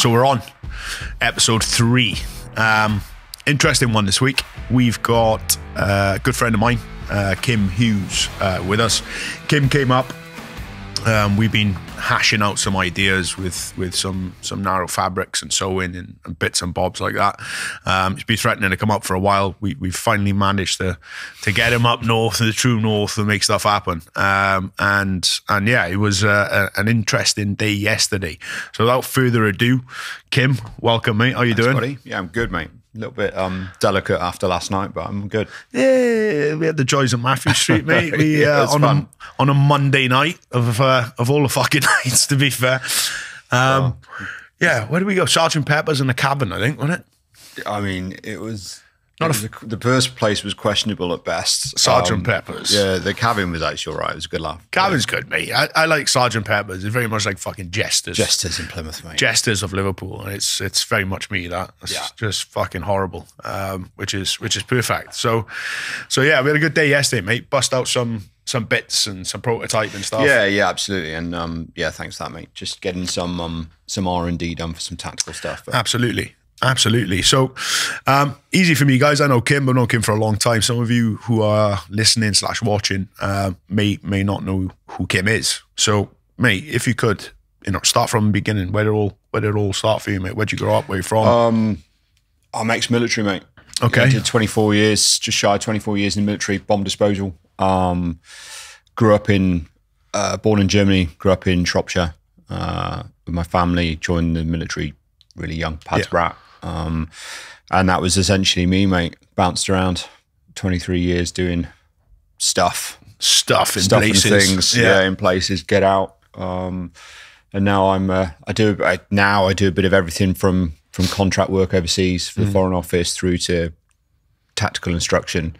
So we're on episode 3. Interesting one this week. We've got a good friend of mine, Kim Hughes, with us. Kim came up. We've been hashing out some ideas with some narrow fabrics and sewing and bits and bobs like that. He's been threatening to come up for a while. We've finally managed to get him up north, the true north, and make stuff happen. And yeah, it was an interesting day yesterday. So without further ado, Kim, welcome, mate. How you doing? Buddy. Yeah, I'm good, mate. A little bit delicate after last night, but I'm good. Yeah, we had the joys of Matthew Street, mate. We yeah, on a Monday night of all the fucking nights, to be fair. Yeah, where did we go? Sergeant Pepper's in the cabin, I think, wasn't it? I mean, it was the first place was questionable at best. Sergeant Pepper's. Yeah, the cabin was actually all right. It was a good laugh. Cabin's good, mate. I like Sergeant Pepper's. It's very much like fucking Jesters. Jesters in Plymouth, mate. Jesters of Liverpool. And it's very much me, that. It's just fucking horrible, which is perfect. So yeah, we had a good day yesterday, mate. Bust out some bits and some prototype and stuff. Yeah, absolutely. And yeah, thanks for that, mate. Just getting some R&D done for some tactical stuff. But. Absolutely. So easy for me, guys. I know Kim. I've known Kim for a long time. Some of you who are listening / watching may not know who Kim is. So, mate, if you could, start from the beginning. Where did it all start for you, mate? Where'd you grow up? Where you from? I'm ex-military, mate. Okay. I did 24 years, just shy of 24 years in the military, bomb disposal. Grew up born in Germany. Grew up in Shropshire with my family. Joined the military really young, Pad's brat. And that was essentially me, mate. Bounced around 23 years doing stuff in places. And things, in places, get out. And now I do a bit of everything from contract work overseas for the Foreign Office through to tactical instruction,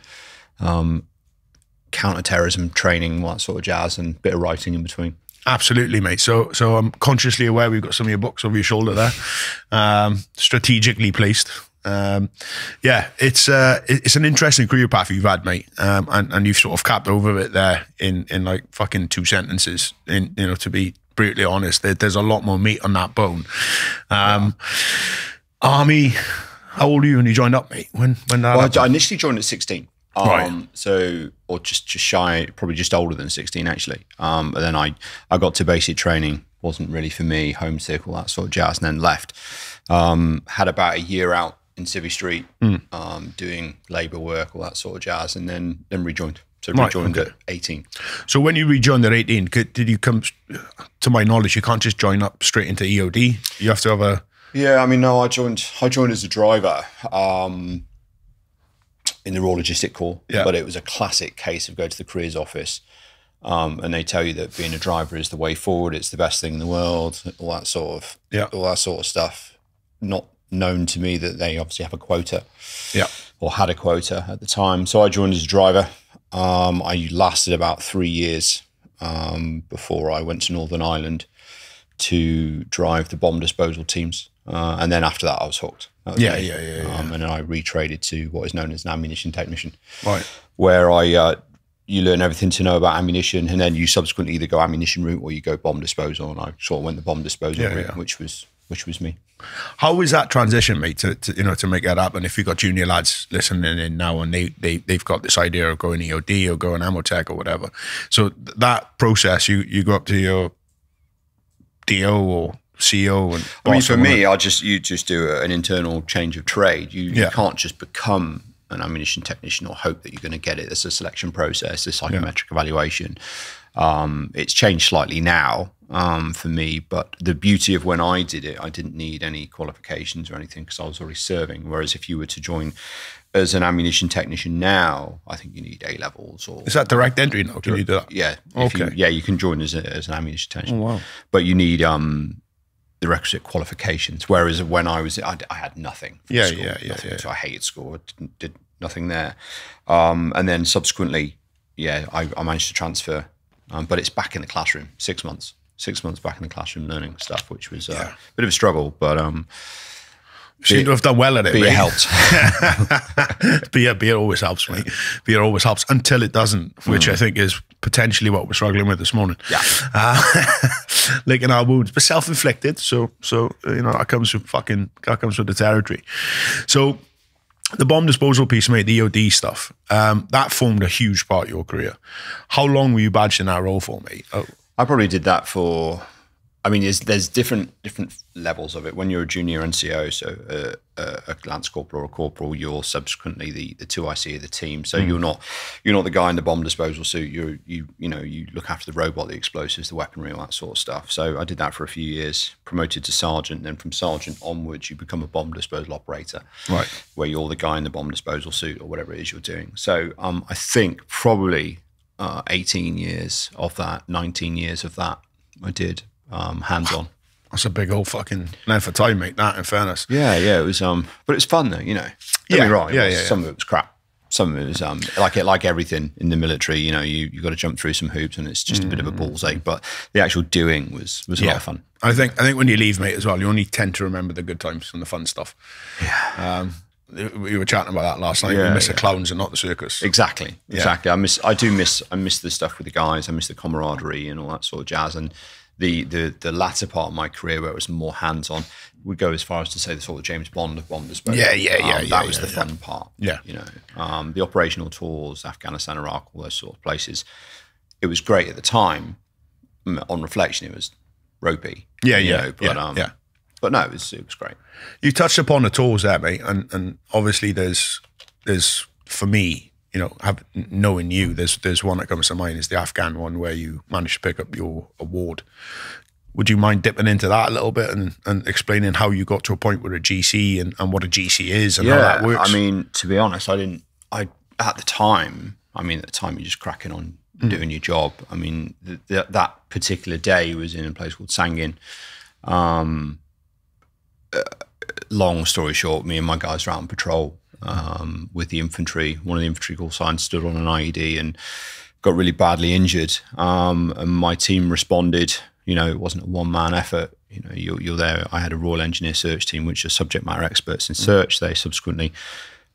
counter-terrorism training, all that sort of jazz, and a bit of writing in between. Absolutely, mate. So I'm consciously aware we've got some of your books over your shoulder there, strategically placed. Yeah, it's an interesting career path you've had, mate, and you've sort of capped over it there in like fucking 2 sentences. To be brutally honest, there's a lot more meat on that bone. Army. How old were you when you joined up, mate? When that happened? I initially joined at 16. Right. So, or just shy, probably just older than 16 actually. And then I got to basic training, wasn't really for me, homesick, all that sort of jazz, and then left. Had about a year out in Civvy Street, doing labour work, all that sort of jazz, and then rejoined. So rejoined at 18. So when you rejoined at 18, did you come, to my knowledge, you can't just join up straight into EOD? You have to have a... Yeah, I mean, no, I joined as a driver, in the Raw Logistic Corps, but it was a classic case of go to the careers office and they tell you that being a driver is the way forward, it's the best thing in the world, all that sort of stuff. Not known to me that they obviously have a quota, or had a quota at the time. So I joined as a driver. I lasted about 3 years before I went to Northern Ireland to drive the bomb disposal teams. And then after that, I was hooked. And then I retraded to what is known as an ammunition technician, right? Where you learn everything to know about ammunition, and then you subsequently either go ammunition route or you go bomb disposal. And I sort of went the bomb disposal route, which was me. How was that transition, mate? To make that happen? If you've got junior lads listening in now and they've got this idea of going EOD or going ammo tech or whatever, so that process, you go up to your DO or CEO and I mean, for me, you just do an internal change of trade. You can't just become an ammunition technician or hope that you're going to get it. There's a selection process, a psychometric evaluation. It's changed slightly now for me, but the beauty of when I did it, I didn't need any qualifications or anything because I was already serving. Whereas if you were to join as an ammunition technician now, I think you need A-levels. Or is that direct entry now? Can you do that? Yeah. Okay. You can join as an ammunition technician. Oh, wow. But you need the requisite qualifications. Whereas when I had nothing. Nothing. So I hated school. I did nothing there. And then subsequently, I managed to transfer. But it's back in the classroom, 6 months. 6 months back in the classroom learning stuff, which was a bit of a struggle, but seem to have done well at it. Beer helped. Beer always helps, mate. Beer always helps until it doesn't, which I think is potentially what we're struggling with this morning. Yeah. Licking our wounds, but self-inflicted. So that comes with the territory. So the bomb disposal piece, mate, the EOD stuff, that formed a huge part of your career. How long were you badged in that role for, mate? I probably did that for, I mean, there's different levels of it. When you're a junior NCO, so a lance corporal or a corporal, you're subsequently the 2IC of the team. So you're not the guy in the bomb disposal suit. You look after the robot, the explosives, the weaponry, all that sort of stuff. So I did that for a few years, promoted to sergeant. Then from sergeant onwards, you become a bomb disposal operator, right? Where you're the guy in the bomb disposal suit or whatever it is you're doing. So I think probably 18 years of that, 19 years of that, I did. Hands-on. That's a big old fucking length of time, mate, that, in fairness. Yeah, it was, but it was fun though, Don't get me wrong, some of it was crap. Some of it was, like everything in the military, you got to jump through some hoops and it's just a bit of a ball's ache, but the actual doing was a lot of fun. I think when you leave, mate, as well, you only tend to remember the good times and the fun stuff. Yeah. We were chatting about that last night. We miss the clowns and not the circus. Exactly. I miss the stuff with the guys. I miss the camaraderie and all that sort of jazz. And the latter part of my career, where it was more hands-on, would go as far as to say the sort of James Bond of bomb disposal. That was the fun part. Yeah. The operational tours, Afghanistan, Iraq, all those sort of places. It was great at the time. On reflection, it was ropey. But no, it was great. You touched upon the tours there, mate, and obviously there's for me, knowing you, there's one that comes to mind, is the Afghan one where you managed to pick up your award. Would you mind dipping into that a little bit and explaining how you got to a point with a GC and what a GC is and how that works? I mean, to be honest, at the time, you're just cracking on doing your job. I mean, that particular day was in a place called Sangin. Long story short, me and my guys were out on patrol with the infantry. One of the infantry call signs stood on an IED and got really badly injured. And my team responded. It wasn't a one-man effort. You're there. I had a Royal Engineer search team, which are subject matter experts in search. They subsequently,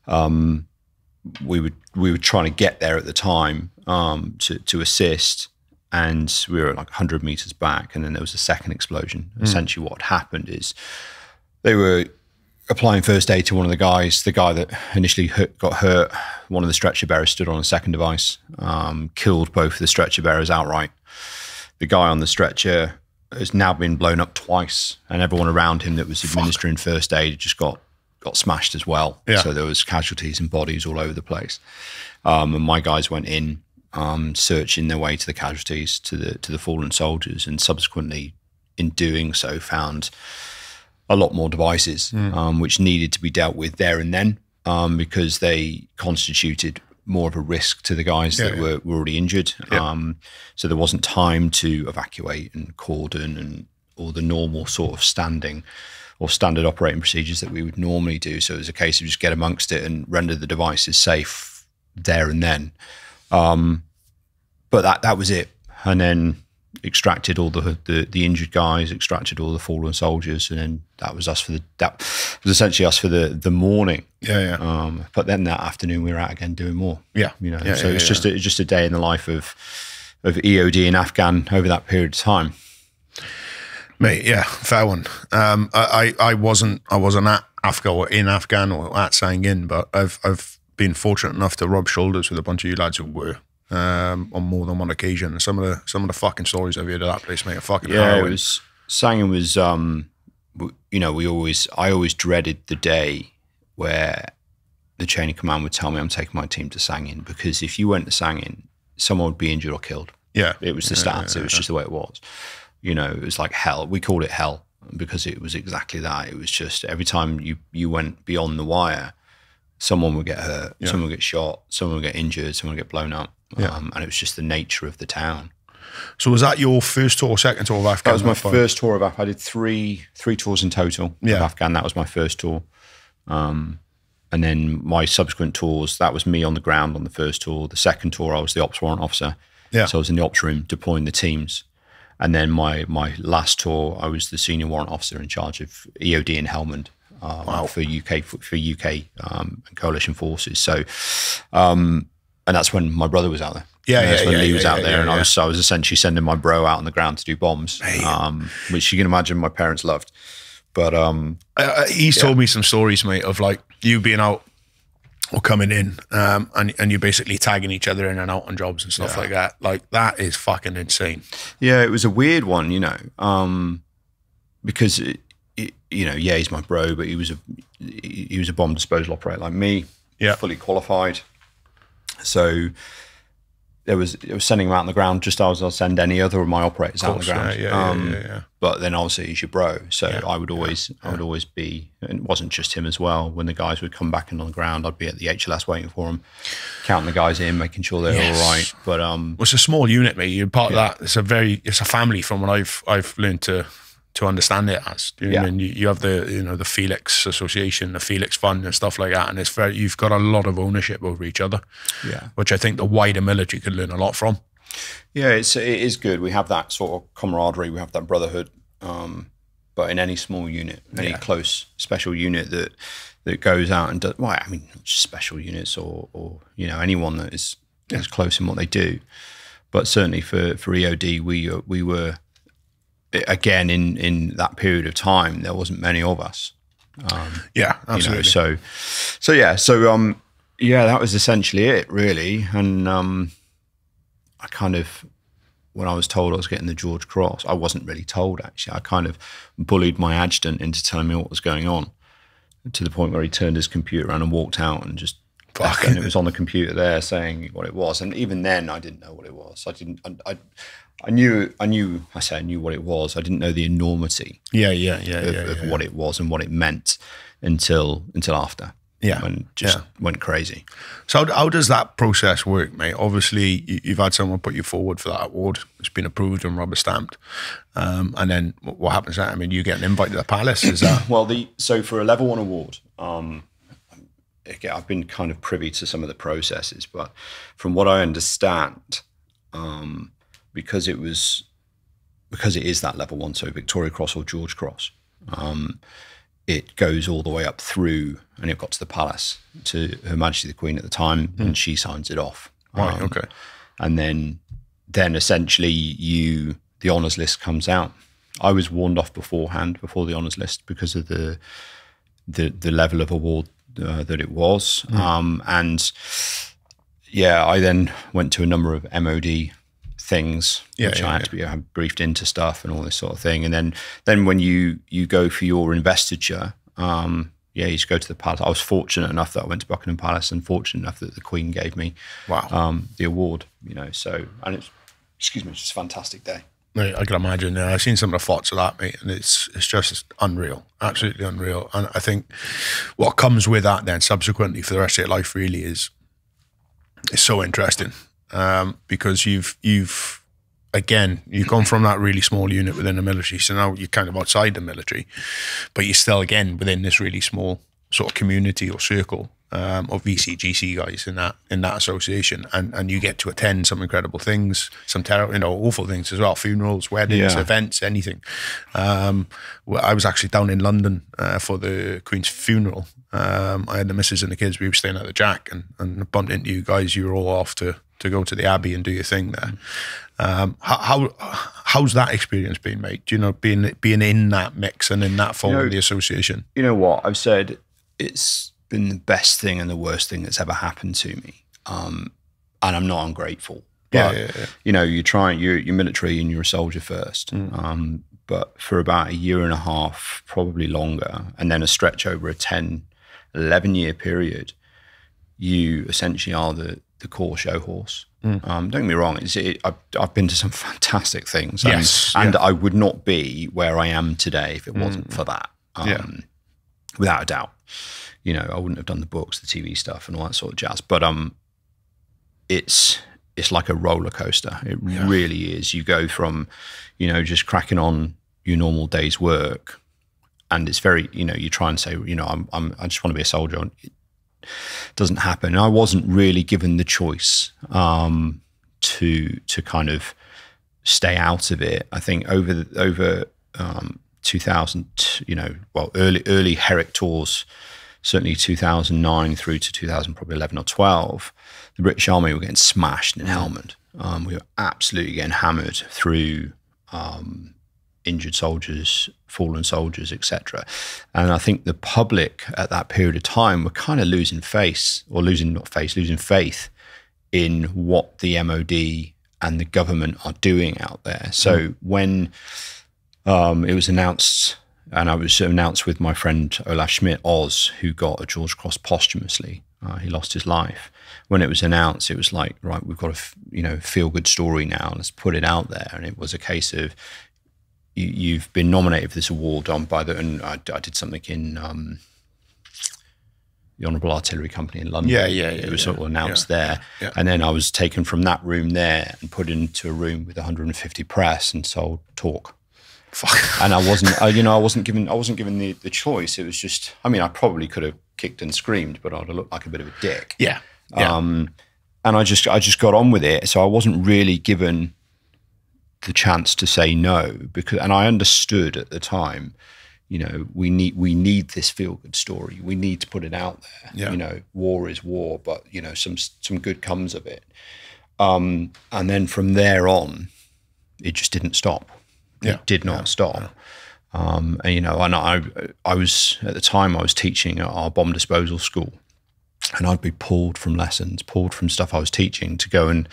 we were trying to get there at the time to assist. And we were like 100 meters back, and then there was a second explosion. Essentially what happened is they were applying first aid to one of the guys. The guy that initially got hurt, one of the stretcher bearers stood on a second device, killed both the stretcher bearers outright. The guy on the stretcher has now been blown up twice, and everyone around him that was administering first aid just got smashed as well. Yeah. So there was casualties and bodies all over the place. And my guys went in, searching their way to the casualties, to the fallen soldiers, and subsequently in doing so found a lot more devices which needed to be dealt with there and then because they constituted more of a risk to the guys that were already injured. So there wasn't time to evacuate and cordon and all the normal sort of standing or standard operating procedures that we would normally do. So it was a case of just get amongst it and render the devices safe there and then. But that was it. And then extracted all the injured guys, extracted all the fallen soldiers, and then that was essentially us for the morning. But then that afternoon we were out again doing more. It's just a day in the life of EOD in Afghan over that period of time. Mate, fair one. I wasn't at Afghan or in Afghan or at Sangin, but I've been fortunate enough to rub shoulders with a bunch of you lads who were. On more than one occasion. Some of the fucking stories I've heard of that place, mate, are fucking harrowing. Sangin was, I always dreaded the day where the chain of command would tell me I'm taking my team to Sangin, because if you went to Sangin, someone would be injured or killed. It was the stats. It was just the way it was. It was like hell. We called it hell because it was exactly that. It was just every time you went beyond the wire, someone would get hurt, someone would get shot, someone would get injured, someone would get blown up. And it was just the nature of the town. So was that your first tour, second tour of Afghan? That was my first tour of Afghan. I did three tours in total of Afghan. That was my first tour. And then my subsequent tours, that was me on the ground on the first tour. The second tour, I was the ops warrant officer. So I was in the ops room deploying the teams. And then my last tour, I was the senior warrant officer in charge of EOD in Helmand. For UK and coalition forces. So, and that's when my brother was out there. That's when Lee was out there, and I was essentially sending my bro out on the ground to do bombs, which you can imagine my parents loved. But he's told me some stories, mate, of like you being out or coming in, and you're basically tagging each other in and out on jobs and stuff like that. Like that is fucking insane. Yeah, it was a weird one, you know, because you know, he's my bro, but he was a bomb disposal operator like me, fully qualified. So it was sending him out on the ground just as I'll send any other of my operators out on the ground. But then obviously he's your bro, so I would always be, and it wasn't just him as well. When the guys would come back in on the ground, I'd be at the HLS waiting for them, counting the guys in, making sure they're all right. But well, it's a small unit, mate. You're part of that. It's a family from what I've learned to understand it as. You know what I mean? You have the Felix Association, the Felix Fund and stuff like that, and you've got a lot of ownership over each other, which I think the wider military could learn a lot from. Yeah, it is good. We have that sort of camaraderie, we have that brotherhood, but in any small unit, any close special unit that goes out and does, well, I mean, not just special units or you know, anyone that is close in what they do, but certainly for EOD, we were, again, in that period of time, there wasn't many of us. Absolutely. You know, that was essentially it, really. And I kind of, when I was told I was getting the George Cross, I wasn't really told, actually. I kind of bullied my adjutant into telling me what was going on, to the point where he turned his computer around and walked out and just, and it was on the computer there saying what it was. And even then, I didn't know what it was. I knew what it was. I didn't know the enormity of what it was and what it meant until after. When it just went crazy. So how does that process work, mate? Obviously, you've had someone put you forward for that award. It's been approved and rubber stamped. And then what happens then? I mean, you get an invite to the palace, is that? Well, so for a level 1 award, again, I've been kind of privy to some of the processes, but from what I understand, because it is that level 1, so Victoria Cross or George Cross, it goes all the way up through, and it got to the palace, to Her Majesty the Queen at the time, and she signs it off. Right, okay. And then essentially the honours list comes out. I was warned off beforehand, before the honours list, because of the level of award that it was. And I then went to a number of MOD things, which I had to be briefed into stuff and all this sort of thing. And then when you go for your investiture, you just go to the palace. I was fortunate enough that I went to Buckingham Palace, and fortunate enough that the Queen gave me the award, you know. So, and it's just a fantastic day. Mate, I can imagine. I've seen some of the thoughts of that, mate, and it's just unreal, absolutely unreal. And I think what comes with that then subsequently for the rest of your life really is so interesting. Because you've gone from that really small unit within the military, so now you're kind of outside the military, but you're still again within this really small sort of community or circle of VCGC guys in that association, and you get to attend some incredible things, some awful things as well, funerals, weddings, events, anything. I was actually down in London for the Queen's funeral. I had the missus and the kids. We were staying at the Jack, and bumped into you guys. You were all off to go to the Abbey and do your thing there. How's that experience been, mate? Do you know, being in that mix and in that fold of the association? You know what? I've said it's been the best thing and the worst thing that's ever happened to me. And I'm not ungrateful. But, you know, you're military and you're a soldier first. But for about a year and a half, probably longer, and then a stretch over a 10, 11-year period, you essentially are the core show horse. Don't get me wrong, I've been to some fantastic things, and I would not be where I am today if it wasn't for that, without a doubt. You know, I wouldn't have done the books, the TV stuff, and all that sort of jazz. But it's like a roller coaster. It really is. You go from, you know, just cracking on your normal day's work, and it's very, you know, you try and say, you know, I just want to be a soldier. It doesn't happen. And I wasn't really given the choice to kind of stay out of it. I think over 2000, you know, well, early Herrick tours certainly 2009 through to 2011 or 12, the British Army were getting smashed in Helmand. We were absolutely getting hammered through injured soldiers, fallen soldiers, etc. And I think the public at that period of time were kind of losing faith in what the MOD and the government are doing out there. So when it was announced, and I was announced with my friend Olaf Schmidt, Oz, who got a George Cross posthumously. He lost his life. When it was announced, it was like, right, we've got a feel-good story now. Let's put it out there. And it was a case of, you've been nominated for this award and I did something in the Honourable Artillery Company in London. It was sort of announced there. Yeah. And then I was taken from that room there and put into a room with 150 press and sold talk. Fuck. And I wasn't given the choice. It was just, I mean, I probably could have kicked and screamed, but I'd have looked like a bit of a dick. Yeah. And I just got on with it. So I wasn't really given the chance to say no, and I understood at the time, we need this feel-good story. We need to put it out there. Yeah. War is war, but some good comes of it. And then from there on, it just didn't stop. Yeah. It did not stop. Yeah. And I was at the time I was teaching at our bomb disposal school, and I'd be pulled from lessons, pulled from stuff I was teaching to go and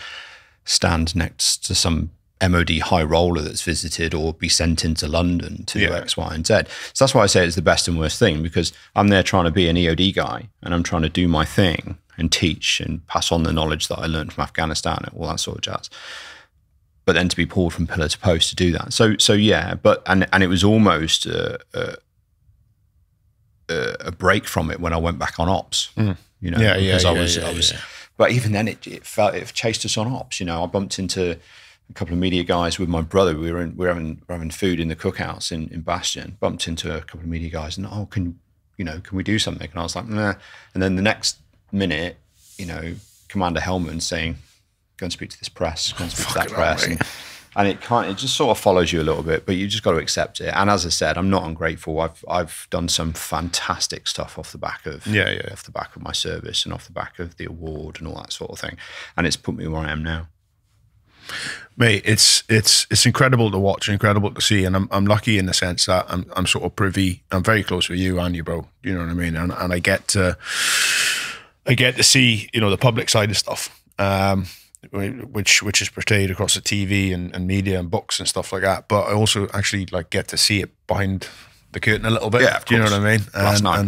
stand next to some MOD high roller that's visited or be sent into London to do X, Y, and Z. So that's why I say it's the best and worst thing, because I'm there trying to be an EOD guy and I'm trying to do my thing and teach and pass on the knowledge that I learned from Afghanistan and all that sort of jazz. But then to be pulled from pillar to post to do that. So yeah, but and it was almost a break from it when I went back on ops. Because I was. But even then, it chased us on ops. I bumped into a couple of media guys with my brother. We were having food in the cookhouse in Bastion. Bumped into a couple of media guys, and can we do something? And I was like, nah. And then the next minute, Commander Hellman saying, go and speak to this press, go and speak to that press, and it just sort of follows you a little bit, but you just got to accept it. And as I said, I'm not ungrateful. I've done some fantastic stuff off the back of off the back of my service and off the back of the award and all that sort of thing, and it's put me where I am now. Mate, it's incredible to watch, incredible to see, and I'm lucky in the sense that I'm sort of privy. I'm very close with you and you, bro. You know what I mean? And I get to see the public side of stuff, which is portrayed across the TV and media and books and stuff like that. But I also actually get to see it behind the curtain a little bit. Yeah, do you know what I mean? Last night.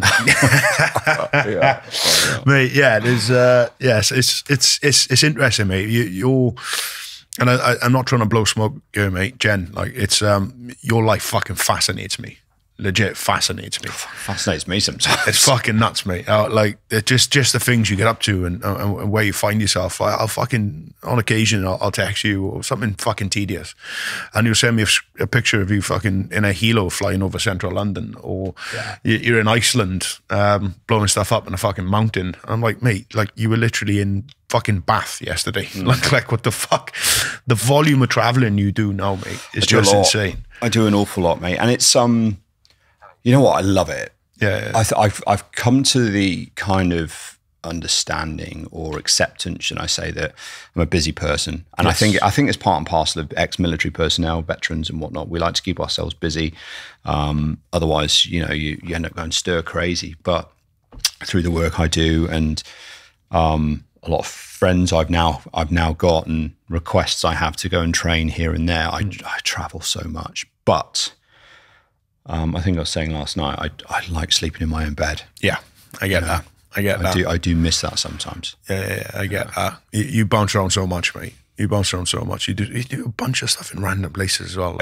Mate. Yeah, there's it's interesting, mate. You're. And I'm not trying to blow smoke here, mate. Jen, it's your life fucking fascinates me. Legit fascinates me. Fascinates me sometimes. It's fucking nuts, mate. Just the things you get up to and where you find yourself. I'll fucking, on occasion, I'll text you or something fucking tedious, and you'll send me a picture of you fucking in a helo flying over central London, or you're in Iceland blowing stuff up in a fucking mountain. I'm like, mate, you were literally in fucking Bath yesterday. Like what the fuck? The volume of traveling you do now, mate, is just insane. I do an awful lot, mate, and it's you know what? I love it. Yeah. I've come to the kind of understanding or acceptance, should I say, that I'm a busy person, and I think it's part and parcel of ex-military personnel, veterans, and whatnot. We like to keep ourselves busy. Otherwise, you end up going stir crazy. But through the work I do, and a lot of friends I've now got, and requests I have to go and train here and there, I travel so much, but. I think I was saying last night, I like sleeping in my own bed. Yeah, I get that. I do miss that sometimes. Yeah, I get that. You bounce around so much, mate. You bounce around so much. You do a bunch of stuff in random places as well.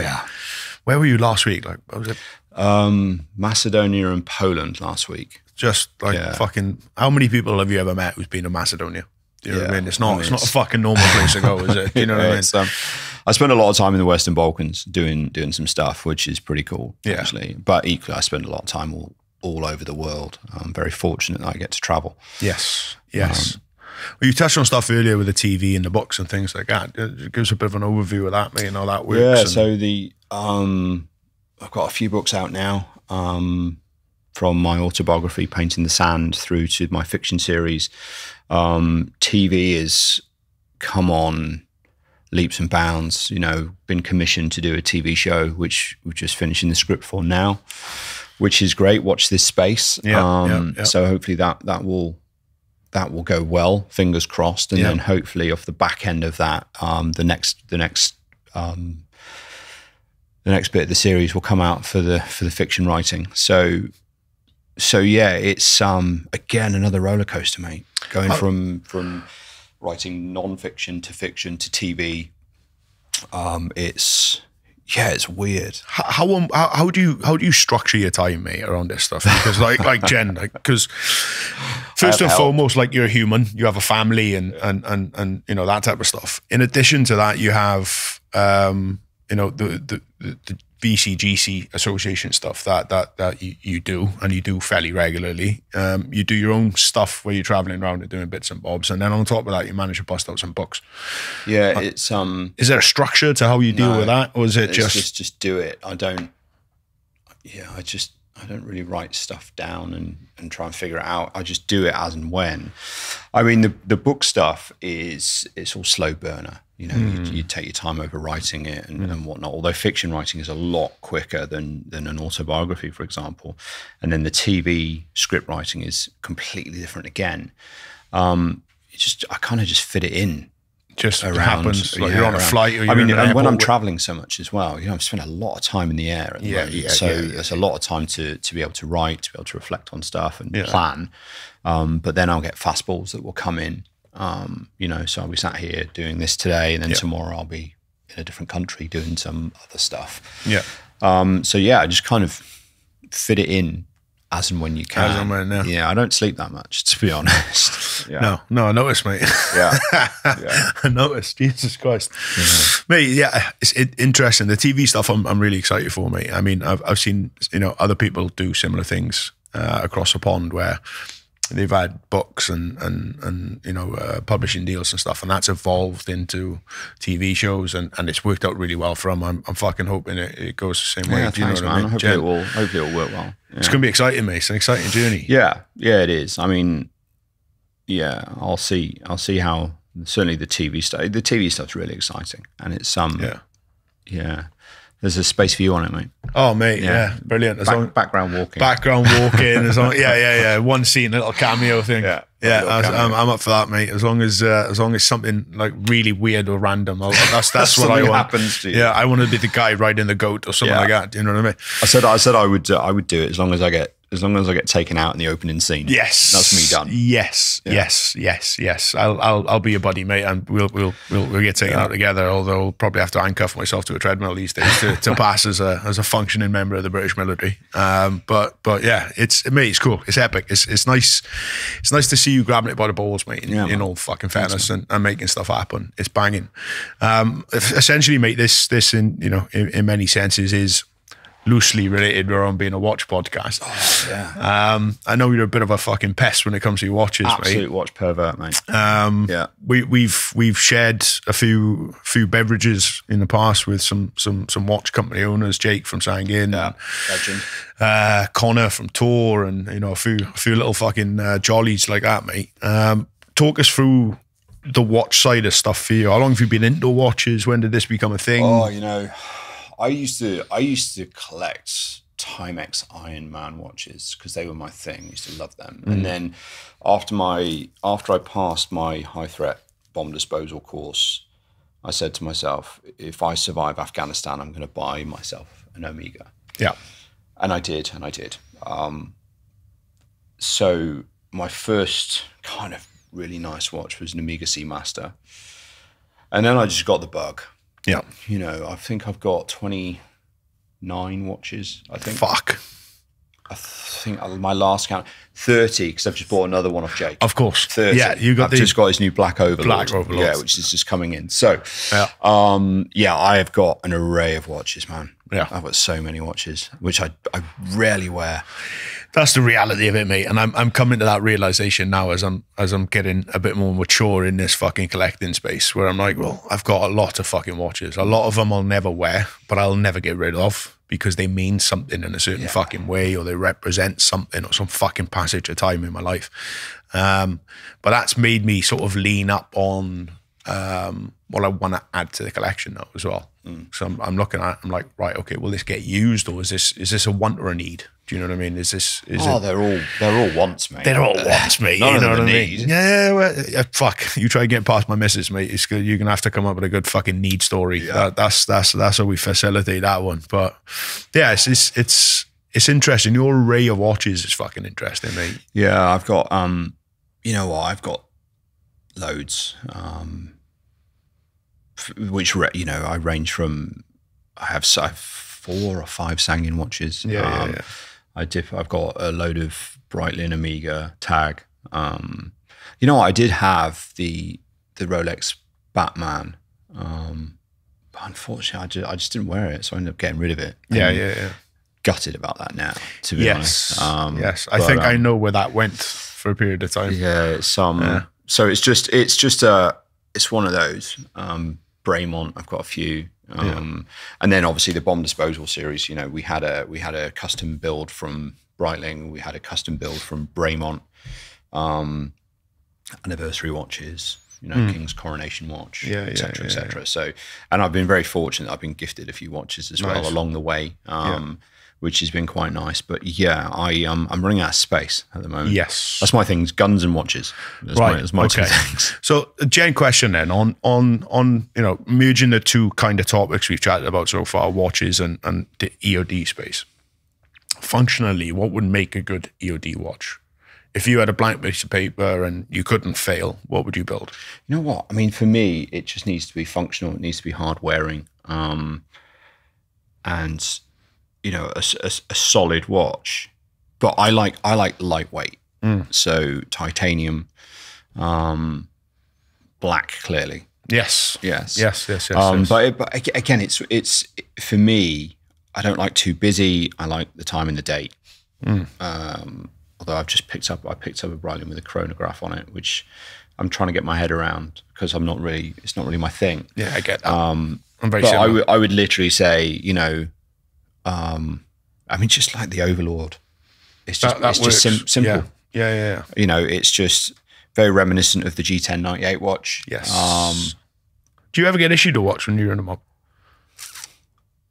Where were you last week? What was it? Macedonia and Poland last week. Just fucking, how many people have you ever met who's been to Macedonia? Do you know what I mean? It's not a fucking normal place to go, is it? Do you know what I mean? I spent a lot of time in the Western Balkans doing some stuff, which is pretty cool, actually. But equally, I spend a lot of time all over the world. I'm very fortunate that I get to travel. Yes. Well, you touched on stuff earlier with the TV and the books and things like that. Give us a bit of an overview of that, mate, and how that works. Yeah, so I've got a few books out now. from my autobiography, Painting the Sand, through to my fiction series. TV is come on leaps and bounds. You know, been commissioned to do a TV show, which we're just finishing the script for now, which is great. Watch this space. So hopefully that will go well. Fingers crossed, and then hopefully off the back end of that, the next bit of the series will come out for the fiction writing. So yeah, it's again another roller coaster, mate. Going from writing non-fiction to fiction to TV. It's weird. How do you structure your time, mate, around this stuff? Because like Jen, because first and foremost, like, you're a human, you have a family and you know, that type of stuff. In addition to that, you have you know, the VCGC association stuff that you do, and you do fairly regularly. You do your own stuff where you're traveling around and doing bits and bobs, and then on top of that, you manage to bust out some books. Yeah, it's Is there a structure to how you deal with that, or is it just do it? I don't really write stuff down and try and figure it out. I just do it as and when. I mean, the book stuff it's all slow burner. You know, you take your time over writing it and whatnot. Although fiction writing is a lot quicker than an autobiography, for example. And then the TV script writing is completely different again. I kind of just fit it in. Just around, happens. Like, you're on a flight. Or you're and when I'm traveling so much as well, you know, I've spent a lot of time in the air at the moment. So there's a lot of time to be able to write, to be able to reflect on stuff and plan. But then I'll get fastballs that will come in. You know, so I'll be sat here doing this today, and then tomorrow I'll be in a different country doing some other stuff. So I just kind of fit it in as and when you can. As and when, yeah. I don't sleep that much, to be honest. No, I noticed, mate. I noticed. Jesus Christ, mate. Yeah, it's interesting. The TV stuff, I'm really excited for, mate. I mean, I've seen, you know, other people do similar things across the pond where they've had books and you know, publishing deals and stuff, and that's evolved into TV shows, and it's worked out really well for them. I'm fucking hoping it goes the same way. Yeah, thanks, man. Hopefully it will work well. Yeah. It's going to be exciting, mate. It's an exciting journey. Yeah, it is. I mean, I'll see how, certainly the TV stuff. The TV stuff's really exciting, and it's there's a space for you on it, mate. Oh, mate, yeah, brilliant. Background walking. One scene, a little cameo thing. I'm up for that, mate. As long as something like really weird or random, that's what I want. Happens to you. Yeah, I want to be the guy riding the goat or something like that. Do you know what I mean? I said I would do it as long as I get taken out in the opening scene. Yes, that's me done. Yes. I'll be your buddy, mate, and we'll get taken out together. Although I'll probably have to handcuff myself to a treadmill these days to pass as a functioning member of the British military. But yeah, it's cool. It's epic. It's nice. It's nice to see you grabbing it by the balls, mate. In all fucking fairness, and making stuff happen. It's banging. Essentially, mate, this in many senses is loosely related around being a watch podcast. Oh, yeah. I know you're a bit of a fucking pest when it comes to your watches, Absolute watch pervert, mate. We've shared a few beverages in the past with some watch company owners, Jake from Sangin, legend, Connor from Tor, and you know, a few little fucking jollies like that, mate. Talk us through the watch side of stuff for you. How long have you been into watches? When did this become a thing? Oh, you know, I used to collect Timex Iron Man watches because they were my thing. I used to love them. And then after I passed my high threat bomb disposal course, I said to myself, if I survive Afghanistan, I'm going to buy myself an Omega. Yeah. And I did. So my first kind of really nice watch was an Omega Seamaster. And then I just got the bug. Yeah. You know, I think I've got 29 watches, I think. Fuck. I think my last count, 30, because I've just bought another one off Jake. Of course. 30. Yeah, I've just got his new Black Overlord. Yeah, which is just coming in. So, I have got an array of watches, man. Yeah. I've got so many watches, which I rarely wear. That's the reality of it, mate. And I'm coming to that realization now as I'm getting a bit more mature in this fucking collecting space, where I'm like, well, I've got a lot of fucking watches. A lot of them I'll never wear, but I'll never get rid of because they mean something in a certain fucking way, or they represent something or some fucking passage of time in my life. But that's made me sort of lean up on what I want to add to the collection now as well. So I'm looking at it, I'm like, right, okay, will this get used, or is this a want or a need? Do you know what I mean? Is they're all wants, mate. They're all wants, mate. None you know of them what I need. mean? Yeah, well, fuck. You try to get past my missus, mate. It's good. You're gonna have to come up with a good fucking need story. Yeah. That's how we facilitate that one. But yeah, it's interesting. Your array of watches is fucking interesting, mate. Yeah, I've got you know what? I've got loads. Which I range from. I have 4 or 5 Sanguine watches. Yeah. I've got a load of Breitling Omega Tag. You know what? I did have the Rolex Batman, but unfortunately, I just didn't wear it, so I ended up getting rid of it. Yeah. Gutted about that now, to be honest. Yes. I think I know where that went for a period of time. Yeah, it's so it's one of those. Braemont, I've got a few. And then obviously the bomb disposal series, we had a custom build from Breitling, we had a custom build from Braemont, anniversary watches, King's coronation watch, et cetera, et cetera. So, and I've been very fortunate. I've been gifted a few watches as well along the way, which has been quite nice. But yeah, I'm running out of space at the moment. Yes, that's my things: guns and watches. That's my two things. So, Jen, question then on merging the two kind of topics we've chatted about so far, watches and the EOD space. Functionally, what would make a good EOD watch? If you had a blank piece of paper and you couldn't fail, what would you build? You know what? I mean, for me, it just needs to be functional. It needs to be hard wearing, and a solid watch. But I like lightweight, so titanium, black clearly. Yes. But again, it's for me. I don't like too busy. I like the time and the date. Although I picked up a Breitling with a chronograph on it, which I'm trying to get my head around because it's not really my thing. Yeah, I get that. I'm very but similar. I would literally say, I mean, just like the Overlord, it's just simple. Yeah. It's just very reminiscent of the G1098 watch. Yes. Do you ever get issued a watch when you're in a mob?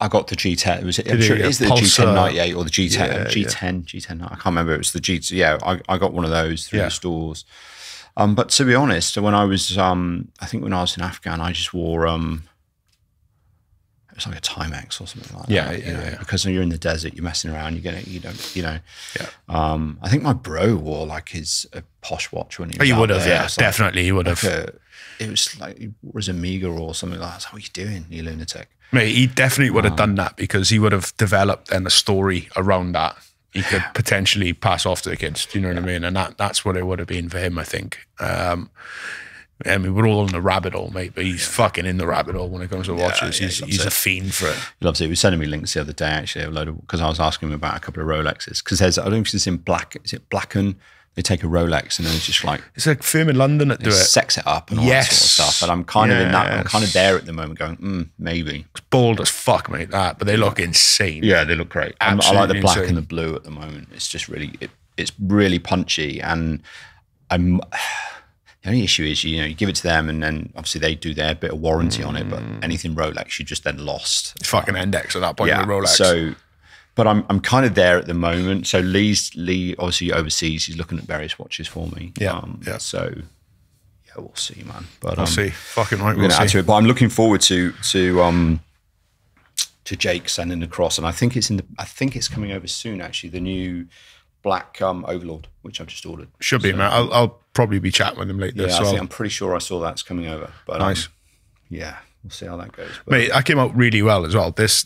I got the G10. I'm sure it is the G1098 or the G10. G10. I can't remember. It was the G. Yeah, I got one of those through the stores. But to be honest, when I was, I think when I was in Afghan, I just wore it was like a Timex or something like that. Yeah. Because when you're in the desert, you're messing around. I think my bro wore like his posh watch when he was would have, there. Definitely he would have. It was like he wore his Amiga or something like that. What are you doing, you lunatic? Mate, he definitely would have done that because he would have developed then a story around that he could potentially pass off to the kids. Do you know what I mean? And that's what it would have been for him, I think. I mean, we're all in the rabbit hole, mate, but he's fucking in the rabbit hole when it comes to watches. He's a fiend for it. He loves it. He was sending me links the other day, actually, because I was asking him about a couple of Rolexes. Because I don't know if it's in black. Is it Blacken? They take a Rolex and then it's just like... It's a firm in London that do it. Sex it up and all that sort of stuff. And I'm kind of in that. I'm kind of there at the moment going, maybe. It's bold as fuck, mate, that. But they look insane. Yeah, they look great. I like the black and the blue at the moment. It's just really... It's really punchy. And the only issue is, you give it to them and then obviously they do their bit of warranty on it. But anything Rolex, you just then lost. It's fucking index at that point with Rolex. So... But I'm kind of there at the moment. So Lee obviously overseas. He's looking at various watches for me. So yeah, we'll see, man. But we'll see. Fucking right. We're going to add to it. But I'm looking forward to Jake sending across, and I think it's coming over soon. Actually, the new black Overlord, which I've just ordered. Should be, man. I'll probably be chatting with him later. Yeah, I'm pretty sure I saw that's coming over. But nice. Yeah, we'll see how that goes. But, mate, that came out really well as well. This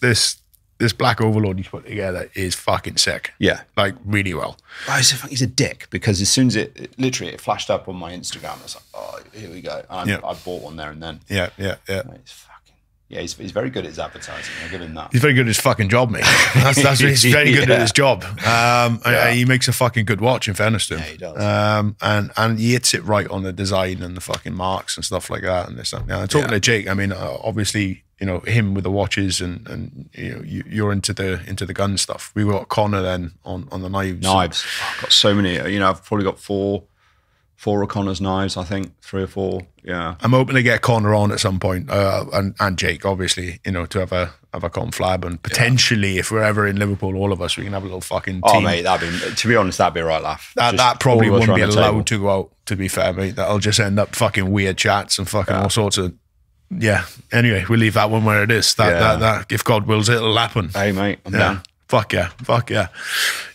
black Overlord he's put together is fucking sick. Yeah. Like, really well. He's a dick because as soon as it flashed up on my Instagram, I was like, oh, here we go. And I bought one there and then. Yeah. It's fucking Yeah, he's very good at his advertising. I'll give him that. He's very good at his fucking job, mate. He's very good at his job. He makes a fucking good watch, in fairness to him. Yeah, he does. And he hits it right on the design and the fucking marks and stuff like that. And this, and talking to Jake, I mean, obviously, you know, him with the watches and you know, you're into the gun stuff. We got Connor then on the knives. Knives. I've got so many. You know, I've probably got four O'Connor's knives, I think, 3 or 4. Yeah, I'm hoping to get Connor on at some point, and Jake, obviously, you know, to have a conflab, and potentially, if we're ever in Liverpool, all of us, we can have a little fucking team. Oh, mate, to be honest, that'd be a right laugh. That probably wouldn't be allowed to go out, to be fair, mate. That'll just end up fucking weird chats and fucking all sorts of. Yeah. Anyway, we'll leave that one where it is. That if God wills, it'll happen. Hey, mate, I'm down. Fuck yeah.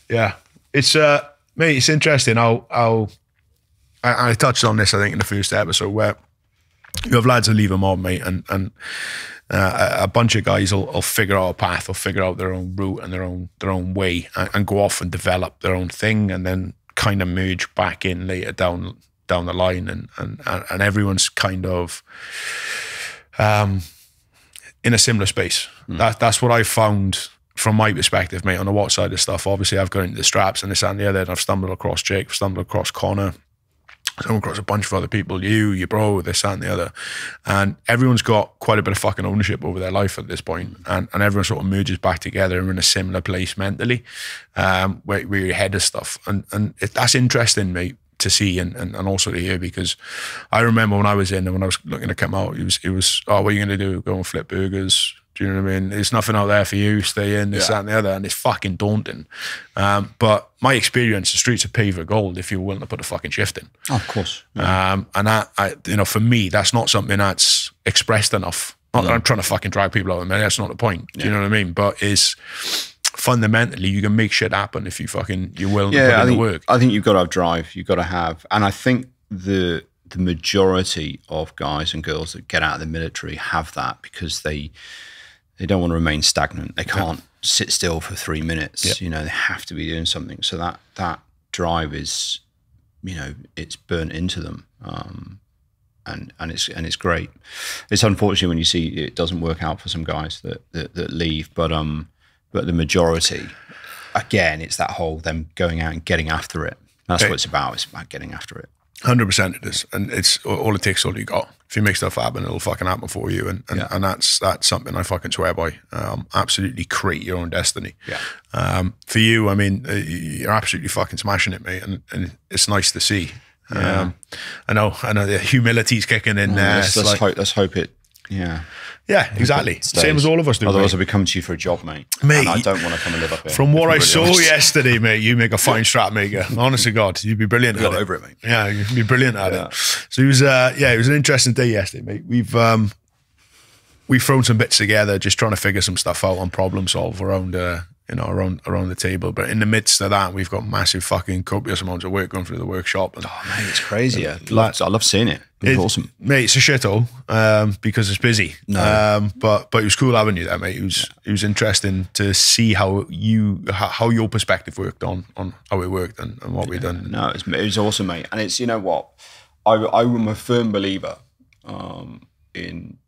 Yeah. It's mate, it's interesting how I touched on this, I think, in the first episode, where you have lads who leave them on, mate, and a bunch of guys will figure out a path, or figure out their own route and their own way, and go off and develop their own thing, and then kind of merge back in later down the line, and everyone's kind of in a similar space. That's what I found from my perspective, mate, on the watch side of stuff. Obviously, I've gone into the straps and this and the other, and I've stumbled across Jake, stumbled across Connor, stumbled across a bunch of other people, your bro, this and the other, and everyone's got quite a bit of fucking ownership over their life at this point, and everyone sort of merges back together and we're in a similar place mentally, where you're ahead of stuff, and that's interesting, mate, to see and also to hear, because I remember when I was in and when I was looking to come out, it was oh, what are you going to do? Go and flip burgers? Do you know what I mean? There's nothing out there for you. Stay in, this, that, and the other, and it's fucking daunting. But my experience, the streets are paved with gold if you're willing to put a fucking shift in. Oh, of course. Yeah. And I, you know, for me, that's not something that's expressed enough. Not that I'm trying to fucking drag people out of me. That's not the point. Do you know what I mean? But is fundamentally, you can make shit happen if you're willing to put in the work. I think you've got to have drive. You've got to have, and I think the majority of guys and girls that get out of the military have that, because they don't want to remain stagnant. They can't sit still for 3 minutes. Yep. You know, they have to be doing something. So that drive is, you know, it's burnt into them, and it's great. It's unfortunate when you see it doesn't work out for some guys that leave, but the majority, again, it's that whole them going out and getting after it. That's what it's about. It's about getting after it. 100% it is, and it's all it takes. All you got. If you make stuff happen, it'll fucking happen for you, and that's something I fucking swear by. Absolutely create your own destiny. Yeah. For you, I mean, you're absolutely fucking smashing it, mate, and it's nice to see. Yeah. I know the humility's kicking in there. Let's hope it. Yeah. Yeah, exactly. Same as all of us do. Otherwise, I'll be coming to you for a job, mate. And I don't want to come and live up here. From what I saw yesterday, mate, you make a fine strap maker. Honest to God, you'd be brilliant at it. Over it, mate. Yeah, you'd be brilliant at it. So it was an interesting day yesterday, mate. We've thrown some bits together, just trying to figure some stuff out and problem solve around the table. But in the midst of that, we've got massive fucking copious amounts of work going through the workshop. And, oh, mate, it's crazy. I love seeing it. It's awesome. Mate, it's a shithole because it's busy. No. But it was cool having you there, mate. It was interesting to see how your perspective worked on how it worked and what we've done. No, it was awesome, mate. And it's, you know what, I'm a firm believer in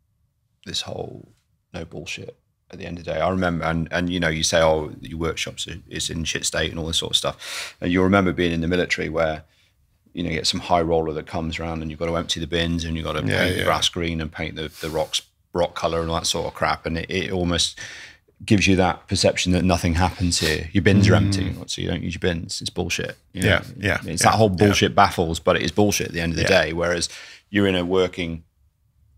this whole no bullshit. At the end of the day, I remember, and you know, you say, oh, your workshops is in shit state and all this sort of stuff. And you remember being in the military where, you know, you get some high roller that comes around and you've got to empty the bins and you've got to paint the grass green and paint the rock colour and all that sort of crap. And it almost gives you that perception that nothing happens here. Your bins are empty, so you don't use your bins. It's bullshit. You know? It's that whole bullshit baffles, but it is bullshit at the end of the day. Whereas you're in a working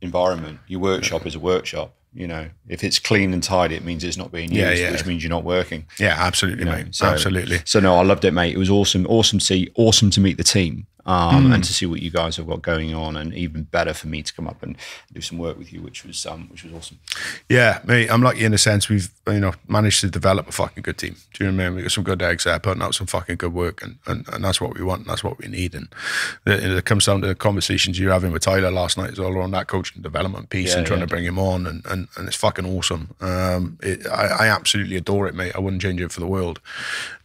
environment, your workshop is a workshop. You know, if it's clean and tidy, it means it's not being used, which means you're not working. Yeah, absolutely, mate. Absolutely. So no, I loved it, mate. It was awesome. Awesome to see. Awesome to meet the team. And to see what you guys have got going on, and even better for me to come up and do some work with you, which was awesome. Yeah, mate, I'm lucky in the sense we've managed to develop a fucking good team. Do you know what I mean? We got some good eggs there, putting out some fucking good work, and that's what we want, and that's what we need. And it comes down to the conversations you're having with Tyler last night. It's all around that coaching development piece and trying to bring him on, and it's fucking awesome. I absolutely adore it, mate. I wouldn't change it for the world.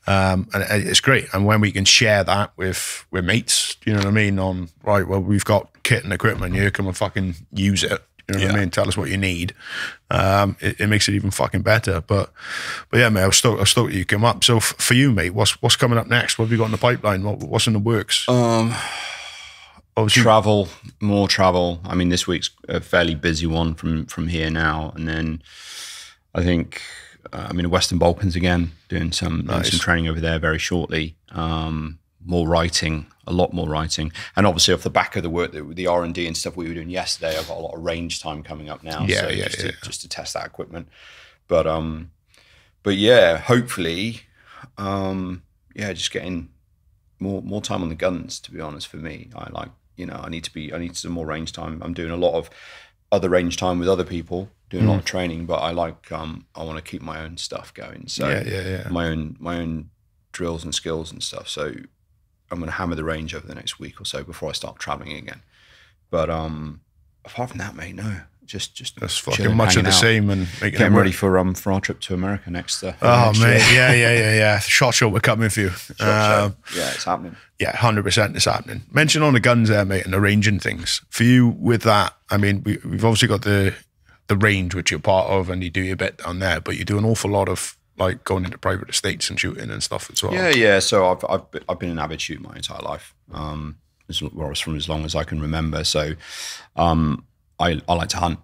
And it's great, and when we can share that with mates, you know what I mean, on right, well, we've got kit and equipment here, come and fucking use it, You know what I mean? Tell us what you need. It makes it even fucking better. But yeah, mate, I was stoked that you came up. So for you, mate, what's coming up next? What have you got in the pipeline? What's in the works? Travel, more travel. I mean, this week's a fairly busy one from here now, and then I think I'm in the Western Balkans again, doing some training over there very shortly. More writing, a lot more writing, and obviously off the back of the work that the R&D and stuff we were doing yesterday, I've got a lot of range time coming up now. Just to test that equipment, but yeah, hopefully, just getting more time on the guns. To be honest, for me, I need some more range time. I'm doing a lot of other range time with other people, doing a lot of training, but I want to keep my own stuff going. So my own drills and skills and stuff. So I'm going to hammer the range over the next week or so before I start traveling again. But apart from that, mate, no. Just that's fucking much of the same, and getting ready for our trip to America next. Mate, yeah. Shot show, we're coming for you. It's happening. Yeah, 100% it's happening. Mention on the guns there, mate, and arranging things for you with that. I mean, we've obviously got the range which you're part of, and you do your bit down there, but you do an awful lot of like going into private estates and shooting and stuff as well. Yeah. So I've been an avid shooter my entire life. From as long as I can remember. So I like to hunt.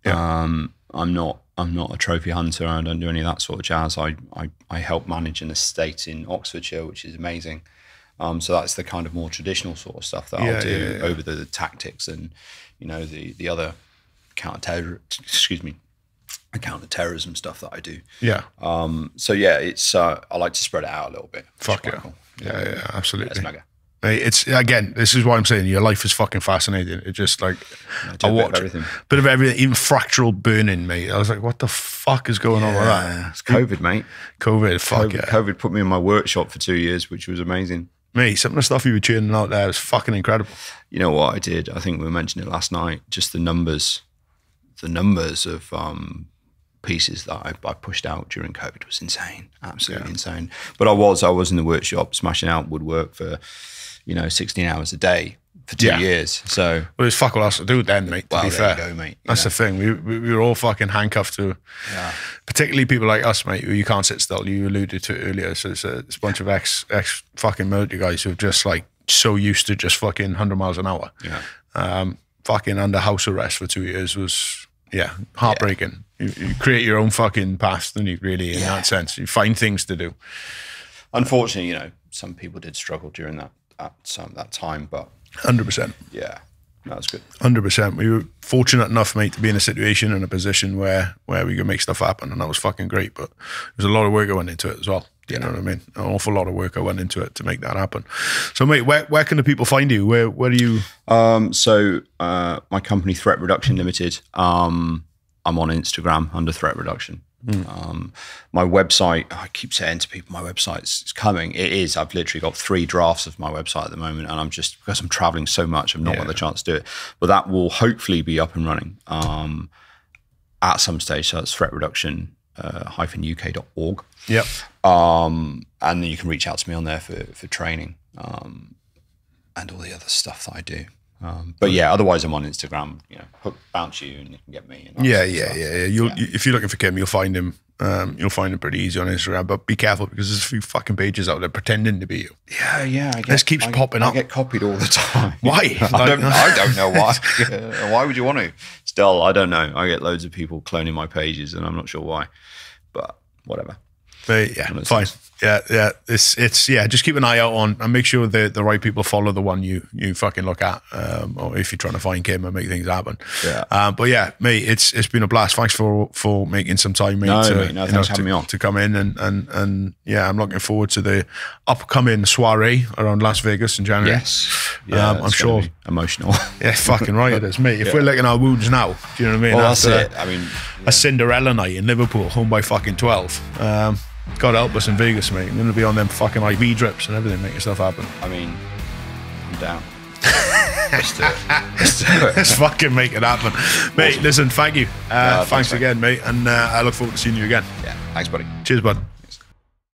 I'm not a trophy hunter. I don't do any of that sort of jazz. I help manage an estate in Oxfordshire, which is amazing. So that's the kind of more traditional sort of stuff that I'll do over the tactics and the other counter-terrorism stuff that I do. It's I like to spread it out a little bit. Fuck yeah. Cool. Yeah, absolutely. It's mega. It's again, this is what I'm saying. Your life is fucking fascinating. It's just like I watch everything, bit of everything, even fractal burning, mate. I was like, what the fuck is going on with that? It's COVID, mate. COVID put me in my workshop for 2 years, which was amazing. Mate, some of the stuff you were churning out there was fucking incredible. You know what I did? I think we mentioned it last night. Just the numbers of pieces that I pushed out during COVID was insane, absolutely insane. But I was in the workshop smashing out woodwork for 16 hours a day for 2 years. So it's fuck all else to do then, mate. To be fair, you go, mate. That's the thing. We were all fucking handcuffed to, particularly people like us, mate. Who you can't sit still. You alluded to it earlier. So it's a bunch of ex fucking military guys who are just like so used to just fucking 100 miles an hour. Fucking under house arrest for 2 years was heartbreaking. You create your own fucking path, don't you? Really, in that sense, you find things to do. Unfortunately, some people did struggle during that time, but 100%. Yeah, that was good. 100%. We were fortunate enough, mate, to be in a situation and a position where we could make stuff happen, and that was fucking great. But there's a lot of work that went into it as well. You know what I mean? An awful lot of work I went into it to make that happen. So, mate, where can the people find you? Where do you? My company, Threat Reduction Ltd. I'm on Instagram under Threat Reduction. My website, I keep saying to people, my website's coming. It is. I've literally got 3 drafts of my website at the moment, and because I'm traveling so much, I've not got the chance to do it. But that will hopefully be up and running at some stage. So that's threatreduction-uk.org. Yep. And then you can reach out to me on there for training and all the other stuff that I do. But otherwise I'm on Instagram. Bounce you and you can get me. If you're looking for Kim, you'll find him. You'll find him pretty easy on Instagram. But be careful because there's a few fucking pages out there pretending to be you. This keeps popping up. I get copied all the time. Why? I don't know why. Why would you want to? Still, I don't know. I get loads of people cloning my pages, and I'm not sure why. But whatever. But fine. It's just keep an eye out on and make sure the right people follow the one you fucking look at, or if you're trying to find Kim and make things happen. But mate, it's been a blast. Thanks for making some time, mate. Thanks for having me on to come in and I'm looking forward to the upcoming soiree around Las Vegas in January. Yes, I'm sure emotional. Yeah, fucking right it is, mate. If we're licking our wounds now, do you know what I mean? Well, that's it. I mean, a Cinderella night in Liverpool, home by fucking 12. God help us in Vegas, mate. I'm going to be on them fucking IV drips and everything, making stuff happen. I mean, I'm down. Let's do it. Let's fucking make it happen. Mate, listen, thank you. Thanks again, mate. And I look forward to seeing you again. Yeah, thanks, buddy. Cheers, bud.